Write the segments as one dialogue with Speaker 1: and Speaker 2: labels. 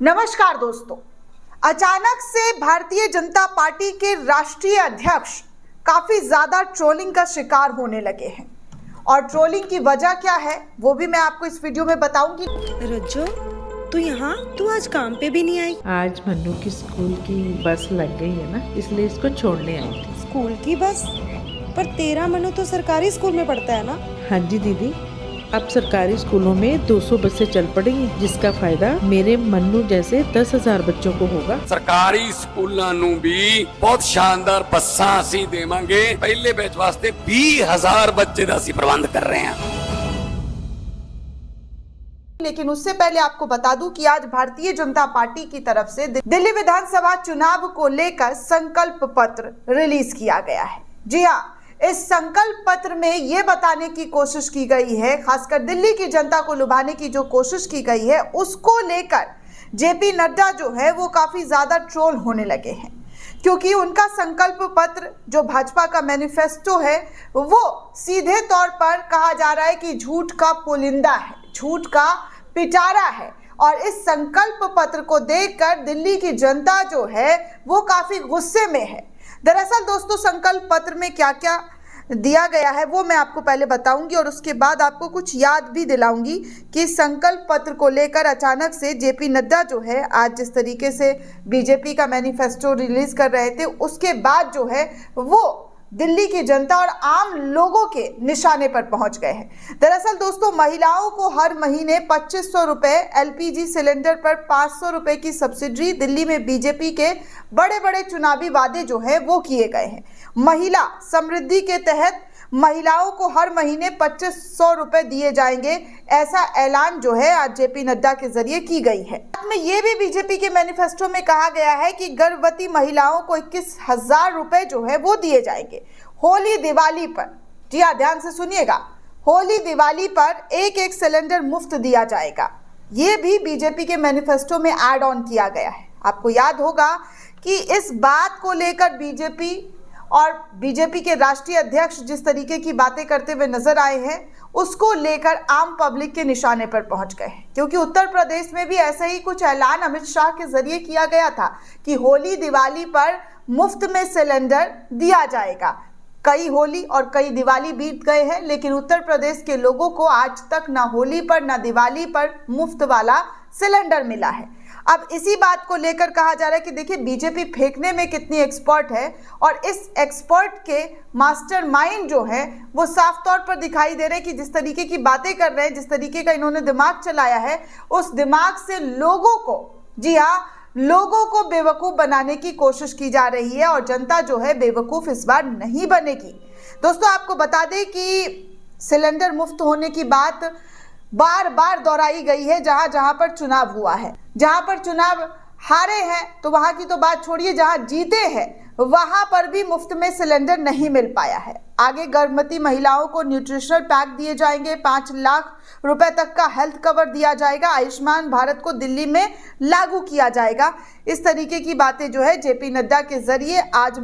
Speaker 1: नमस्कार दोस्तों, अचानक से भारतीय जनता पार्टी के राष्ट्रीय अध्यक्ष काफी ज्यादा ट्रोलिंग का शिकार होने लगे हैं और ट्रोलिंग की वजह क्या है वो भी मैं आपको इस वीडियो में बताऊंगी।
Speaker 2: रज्जो, तू आज काम पे भी नहीं आई?
Speaker 3: आज मन्नू की स्कूल की बस लग गई है ना, इसलिए इसको छोड़ने आई थी।
Speaker 2: स्कूल की बस? पर तेरा मन्नू तो सरकारी स्कूल में पढ़ता है ना?
Speaker 3: हाँ जी दीदी, अब सरकारी स्कूलों में 200 बसें चल पड़ेंगी, जिसका फायदा मेरे मन्नू जैसे 10,000 बच्चों को होगा।
Speaker 4: सरकारी स्कूलों ਨੂੰ भी बहुत शानदार ਬੱਸਾਂ ਅਸੀਂ ਦੇਵਾਂਗੇ। पहले बैच वास्ते 20,000 बच्चे ਦਾ ਅਸੀਂ प्रबंध कर रहे हैं।
Speaker 1: लेकिन उससे पहले आपको बता दूं कि आज भारतीय जनता पार्टी की तरफ से दिल्ली विधानसभा चुनाव को लेकर संकल्प पत्र रिलीज किया गया है। जी हाँ, इस संकल्प पत्र में यह बताने की कोशिश की गई है, खासकर दिल्ली की जनता को लुभाने की जो कोशिश की गई है उसको लेकर जेपी नड्डा जो है वो काफी ज्यादा ट्रोल होने लगे हैं, क्योंकि उनका संकल्प पत्र जो भाजपा का मैनिफेस्टो है वो सीधे तौर पर कहा जा रहा है कि झूठ का पुलिंदा है, झूठ का पिटारा है। और इस संकल्प पत्र को देखकर दिल्ली की जनता जो है वो काफी गुस्से में है। दरअसल दोस्तों, संकल्प पत्र में क्या क्या दिया गया है वो मैं आपको पहले बताऊंगी और उसके बाद आपको कुछ याद भी दिलाऊंगी कि संकल्प पत्र को लेकर अचानक से जेपी नड्डा जो है आज जिस तरीके से बीजेपी का मैनिफेस्टो रिलीज कर रहे थे, उसके बाद जो है वो दिल्ली की जनता और आम लोगों के निशाने पर पहुंच गए हैं। दरअसल दोस्तों, महिलाओं को हर महीने 2500 रुपए, एलपीजी सिलेंडर पर 500 रुपए की सब्सिडी, दिल्ली में बीजेपी के बड़े बड़े चुनावी वादे जो है वो किए गए हैं। महिला समृद्धि के तहत महिलाओं को हर महीने 2500 रुपए दिए जाएंगे, ऐसा ऐलान जो है आज जेपी नड्डा के जरिए की गई है। में ये भी बीजेपी के मैनिफेस्टो में कहा गया है कि गर्भवती महिलाओं को 21,000 रुपए जो है वो दिए जाएंगे। होली दिवाली पर, जी हाँ ध्यान से सुनिएगा, होली दिवाली पर एक सिलेंडर मुफ्त दिया जाएगा। ये भी बीजेपी के मैनिफेस्टो में ऐड ऑन किया गया है। आपको याद होगा कि इस बात को लेकर बीजेपी के राष्ट्रीय अध्यक्ष जिस तरीके की बातें करते हुए नजर आए हैं उसको लेकर आम पब्लिक के निशाने पर पहुंच गए हैं, क्योंकि उत्तर प्रदेश में भी ऐसा ही कुछ ऐलान अमित शाह के जरिए किया गया था कि होली दिवाली पर मुफ्त में सिलेंडर दिया जाएगा। कई होली और कई दिवाली बीत गए हैं, लेकिन उत्तर प्रदेश के लोगों को आज तक ना होली पर ना दिवाली पर मुफ्त वाला सिलेंडर मिला है। अब इसी बात को लेकर कहा जा रहा है कि देखिए बीजेपी फेंकने में कितनी एक्सपर्ट है और इस एक्सपर्ट के मास्टरमाइंड जो है वो साफ तौर पर दिखाई दे रहे हैं कि जिस तरीके की बातें कर रहे हैं, जिस तरीके का इन्होंने दिमाग चलाया है, उस दिमाग से लोगों को, जी हाँ, लोगों को बेवकूफ बनाने की कोशिश की जा रही है और जनता जो है बेवकूफ इस बार नहीं बनेगी। दोस्तों, आपको बता दें कि सिलेंडर मुफ्त होने की बात बार बार दोहराई गई है जहां जहां पर चुनाव हुआ है। जहां पर चुनाव हारे हैं तो वहां की तो बात छोड़िए, जहां जीते हैं वहां पर भी मुफ्त में सिलेंडर नहीं मिल पाया है। आगे गर्भवती महिलाओं को न्यूट्रिशनल पैक दिए जाएंगे, 5 लाख रुपए तक का हेल्थ कवर दिया जाएगा, आयुष्मान भारत को दिल्ली में लागू किया जाएगा। इस तरीके की बातें जो है जेपी नड्डा के जरिए आज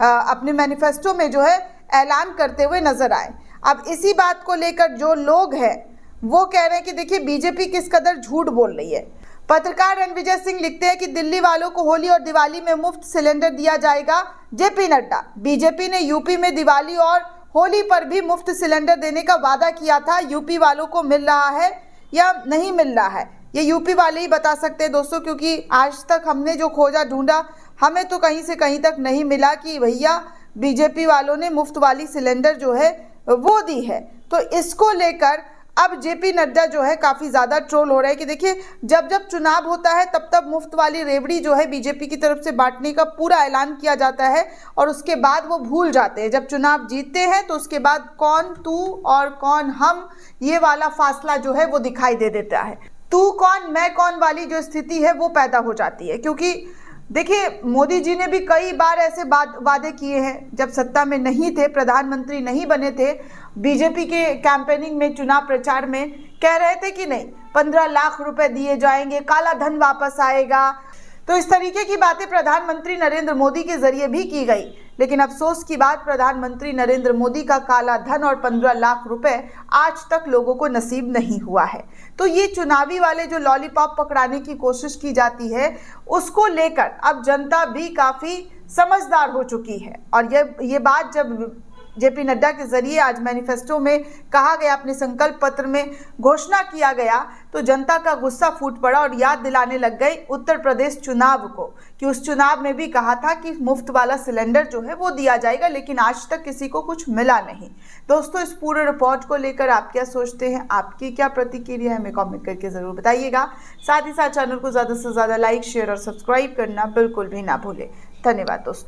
Speaker 1: अपने मैनिफेस्टो में जो है ऐलान करते हुए नजर आए। अब इसी बात को लेकर जो लोग हैं वो कह रहे हैं कि देखिए बीजेपी किस कदर झूठ बोल रही है। पत्रकार रणविजय सिंह लिखते हैं कि दिल्ली वालों को होली और दिवाली में मुफ्त सिलेंडर दिया जाएगा। जेपी नड्डा, बीजेपी ने यूपी में दिवाली और होली पर भी मुफ्त सिलेंडर देने का वादा किया था। यूपी वालों को मिल रहा है या नहीं मिल रहा है ये यूपी वाले ही बता सकते हैं दोस्तों, क्योंकि आज तक हमने जो खोजा ढूंढा हमें तो कहीं से कहीं तक नहीं मिला कि भैया बीजेपी वालों ने मुफ्त वाली सिलेंडर जो है वो दी है। तो इसको लेकर अब जेपी नड्डा जो है काफी ज्यादा ट्रोल हो रहे हैं कि देखिए जब जब चुनाव होता है तब तब मुफ्त वाली रेवड़ी जो है बीजेपी की तरफ से बांटने का पूरा ऐलान किया जाता है और उसके बाद वो भूल जाते हैं। जब चुनाव जीतते हैं तो उसके बाद कौन तू और कौन हम, ये वाला फासला जो है वो दिखाई दे देता है। तू कौन मैं कौन वाली जो स्थिति है वो पैदा हो जाती है, क्योंकि देखिए मोदी जी ने भी कई बार ऐसे वादे किए हैं जब सत्ता में नहीं थे, प्रधानमंत्री नहीं बने थे। बीजेपी के कैंपेनिंग में, चुनाव प्रचार में कह रहे थे कि नहीं 15 लाख रुपए दिए जाएंगे, काला धन वापस आएगा। तो इस तरीके की बातें प्रधानमंत्री नरेंद्र मोदी के जरिए भी की गई, लेकिन अफसोस की बात प्रधानमंत्री नरेंद्र मोदी का काला धन और 15 लाख रुपए आज तक लोगों को नसीब नहीं हुआ है। तो ये चुनावी वाले जो लॉलीपॉप पकड़ाने की कोशिश की जाती है, उसको लेकर अब जनता भी काफी समझदार हो चुकी है। और ये बात जब जेपी नड्डा के जरिए आज मैनिफेस्टो में कहा गया, अपने संकल्प पत्र में घोषणा किया गया, तो जनता का गुस्सा फूट पड़ा और याद दिलाने लग गई उत्तर प्रदेश चुनाव को कि उस चुनाव में भी कहा था कि मुफ्त वाला सिलेंडर जो है वो दिया जाएगा, लेकिन आज तक किसी को कुछ मिला नहीं। दोस्तों, इस पूरे रिपोर्ट को लेकर आप क्या सोचते हैं, आपकी क्या प्रतिक्रिया है, हमें कॉमेंट करके जरूर बताइएगा। साथ ही साथ चैनल को ज़्यादा से ज़्यादा लाइक, शेयर और सब्सक्राइब करना बिल्कुल भी ना भूलें। धन्यवाद दोस्तों।